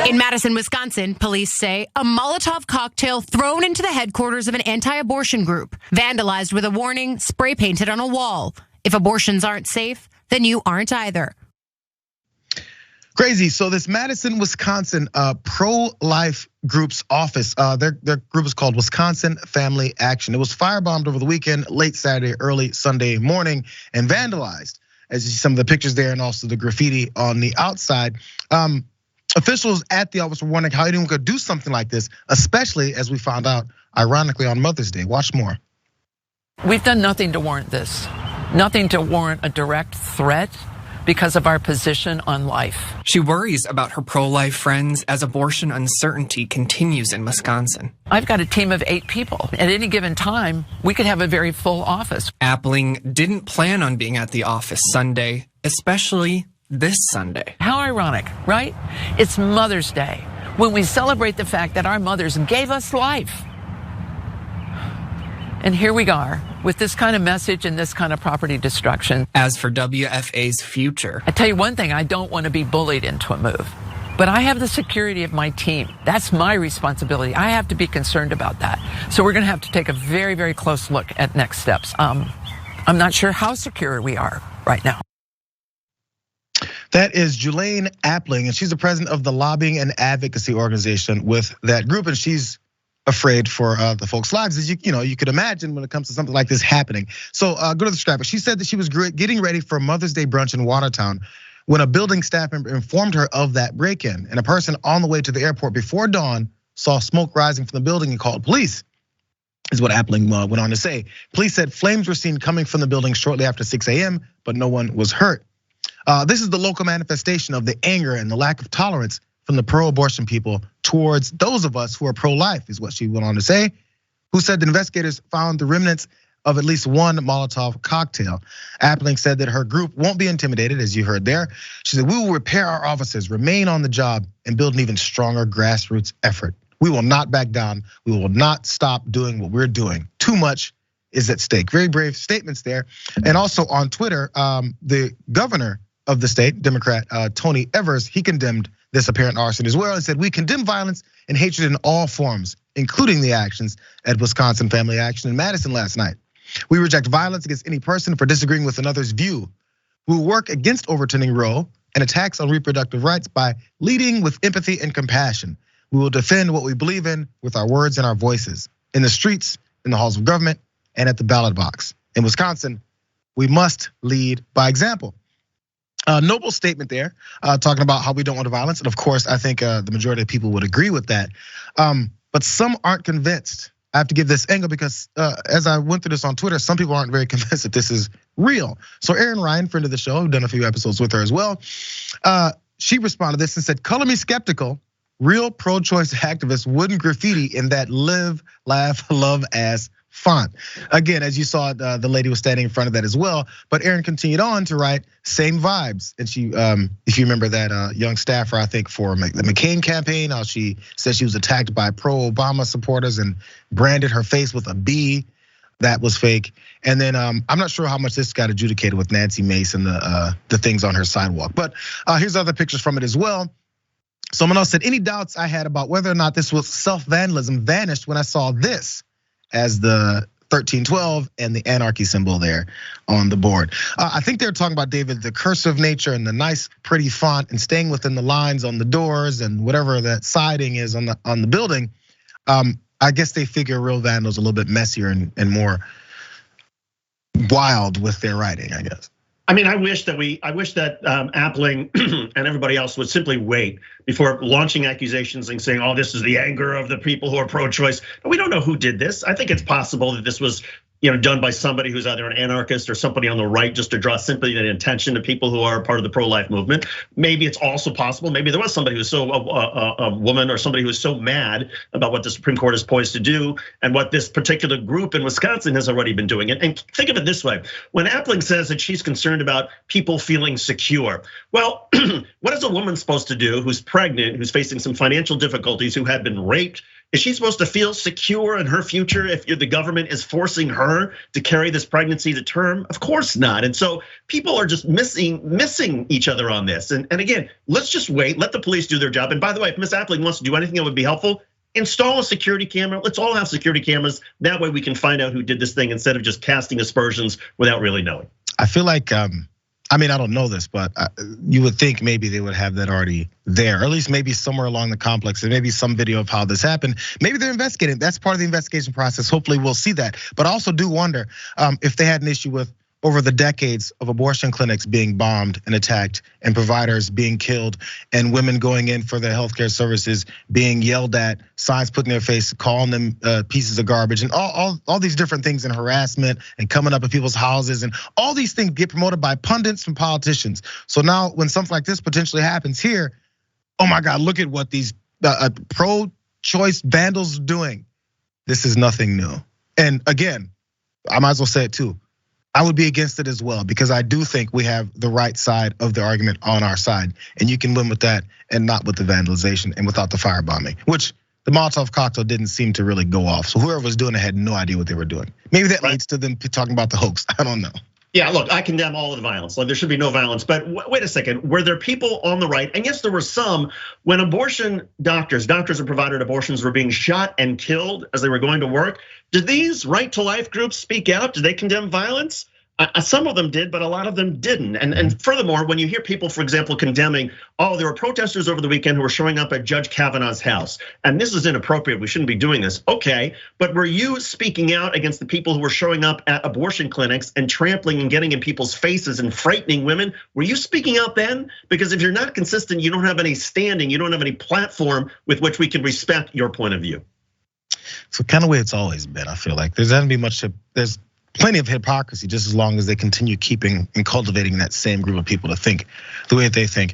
In Madison, Wisconsin, police say a Molotov cocktail thrown into the headquarters of an anti-abortion group, vandalized with a warning, spray painted on a wall. If abortions aren't safe, then you aren't either. Crazy. So this Madison, Wisconsin pro-life group's office, their group is called Wisconsin Family Action. It was firebombed over the weekend, late Saturday, early Sunday morning, and vandalized. As you see some of the pictures there and also the graffiti on the outside. Officials at the office were wondering how anyone could do something like this, especially as we found out, ironically, on Mother's Day. Watch more. We've done nothing to warrant this, nothing to warrant a direct threat because of our position on life. She worries about her pro-life friends as abortion uncertainty continues in Wisconsin. I've got a team of 8 people. At any given time, we could have a very full office. Appling didn't plan on being at the office Sunday, especially this Sunday. How ironic, right? It's Mother's Day, when we celebrate the fact that our mothers gave us life. And here we are with this kind of message and this kind of property destruction. As for WFA's future, I tell you one thing, I don't want to be bullied into a move, but I have the security of my team. That's my responsibility. I have to be concerned about that. So we're going to have to take a very, very close look at next steps. I'm not sure how secure we are right now. That is Julaine Appling, and she's the president of the lobbying and advocacy organization with that group, and she's afraid for the folks' lives, as you could imagine when it comes to something like this happening. So go to the scrapper. She said that she was getting ready for a Mother's Day brunch in Watertown when a building staff member informed her of that break-in, and a person on the way to the airport before dawn saw smoke rising from the building and called police. Is what Appling went on to say. Police said flames were seen coming from the building shortly after 6 a.m., but no one was hurt. This is the local manifestation of the anger and the lack of tolerance from the pro-abortion people towards those of us who are pro-life, is what she went on to say, who said the investigators found the remnants of at least one Molotov cocktail. Appling said that her group won't be intimidated, as you heard there. She said, we will repair our offices, remain on the job, and build an even stronger grassroots effort. We will not back down. We will not stop doing what we're doing. Too much is at stake. Very brave statements there. And also on Twitter, the governor of the state, Democrat Tony Evers, he condemned this apparent arson as well and said, we condemn violence and hatred in all forms, including the actions at Wisconsin Family Action in Madison last night. We reject violence against any person for disagreeing with another's view. We will work against overturning Roe and attacks on reproductive rights by leading with empathy and compassion. We will defend what we believe in with our words and our voices, in the streets, in the halls of government, and at the ballot box. In Wisconsin, we must lead by example. Noble statement there, talking about how we don't want violence. And of course, I think the majority of people would agree with that. But some aren't convinced. I have to give this angle because as I went through this on Twitter, some people aren't very convinced that this is real. So Erin Ryan, friend of the show, I've done a few episodes with her as well. She responded to this and said, color me skeptical. Real pro-choice activists wouldn't graffiti in that live, laugh, love ass font. Again, as you saw, the lady was standing in front of that as well. But Erin continued on to write, same vibes. And she, if you remember that young staffer, I think for the McCain campaign, how she said she was attacked by pro-Obama supporters and branded her face with a B. That was fake. And then I'm not sure how much this got adjudicated with Nancy Mace and the things on her sidewalk. But here's other pictures from it as well. Someone else said, any doubts I had about whether or not this was self-vandalism vanished when I saw this as the 1312 and the anarchy symbol there on the board. I think they're talking about, David, the cursive nature and the nice, pretty font and staying within the lines on the doors and whatever that siding is on the building. I guess they figure real vandals a little bit messier and more wild with their writing, I guess. I mean, I wish that Appling and everybody else would simply wait before launching accusations and saying, oh, this is the anger of the people who are pro-choice. We don't know who did this. I think it's possible that this was done by somebody who's either an anarchist or somebody on the right, just to draw sympathy and attention to people who are part of the pro-life movement. Maybe it's also possible, maybe there was somebody who's a woman or somebody who was so mad about what the Supreme Court is poised to do and what this particular group in Wisconsin has already been doing. And think of it this way, when Appling says that she's concerned about people feeling secure, well, what is a woman supposed to do who's pregnant, who's facing some financial difficulties, who had been raped Is she supposed to feel secure in her future if the government is forcing her to carry this pregnancy to term? Of course not. And so people are just missing each other on this. And again, let's just wait, let the police do their job. And by the way, if Ms. Appling wants to do anything that would be helpful, install a security camera. Let's all have security cameras. That way we can find out who did this thing instead of just casting aspersions without really knowing. I feel like, I mean, I don't know this, but you would think maybe they would have that already there, or at least maybe somewhere along the complex, and maybe some video of how this happened. Maybe they're investigating. That's part of the investigation process. Hopefully we'll see that. But I also do wonder if they had an issue with over the decades of abortion clinics being bombed and attacked, and providers being killed, and women going in for their healthcare services being yelled at, signs put in their face, calling them pieces of garbage, and all these different things, and harassment, and coming up at people's houses, and all these things get promoted by pundits and politicians. So now when something like this potentially happens here, oh my God, look at what these pro-choice vandals are doing. This is nothing new. And again, I might as well say it too, I would be against it as well, because I do think we have the right side of the argument on our side. And you can win with that and not with the vandalization and without the firebombing, which the Molotov cocktail didn't seem to really go off. So whoever was doing it had no idea what they were doing. Maybe that leads to them talking about the hoax. I don't know. Yeah, look, I condemn all of the violence. Like, there should be no violence. But wait a second, were there people on the right? And yes, there were some when abortion doctors who provided abortions were being shot and killed as they were going to work. Did these right to life groups speak out? Did they condemn violence? Some of them did, but a lot of them didn't. And furthermore, when you hear people, for example, condemning, oh, there were protesters over the weekend who were showing up at Judge Kavanaugh's house, and this is inappropriate, we shouldn't be doing this. Okay, but were you speaking out against the people who were showing up at abortion clinics and trampling and getting in people's faces and frightening women? Were you speaking out then? Because if you're not consistent, you don't have any standing, you don't have any platform with which we can respect your point of view. So kind of way it's always been, I feel like. There's not gonna be much, there's plenty of hypocrisy just as long as they continue keeping and cultivating that same group of people to think the way that they think.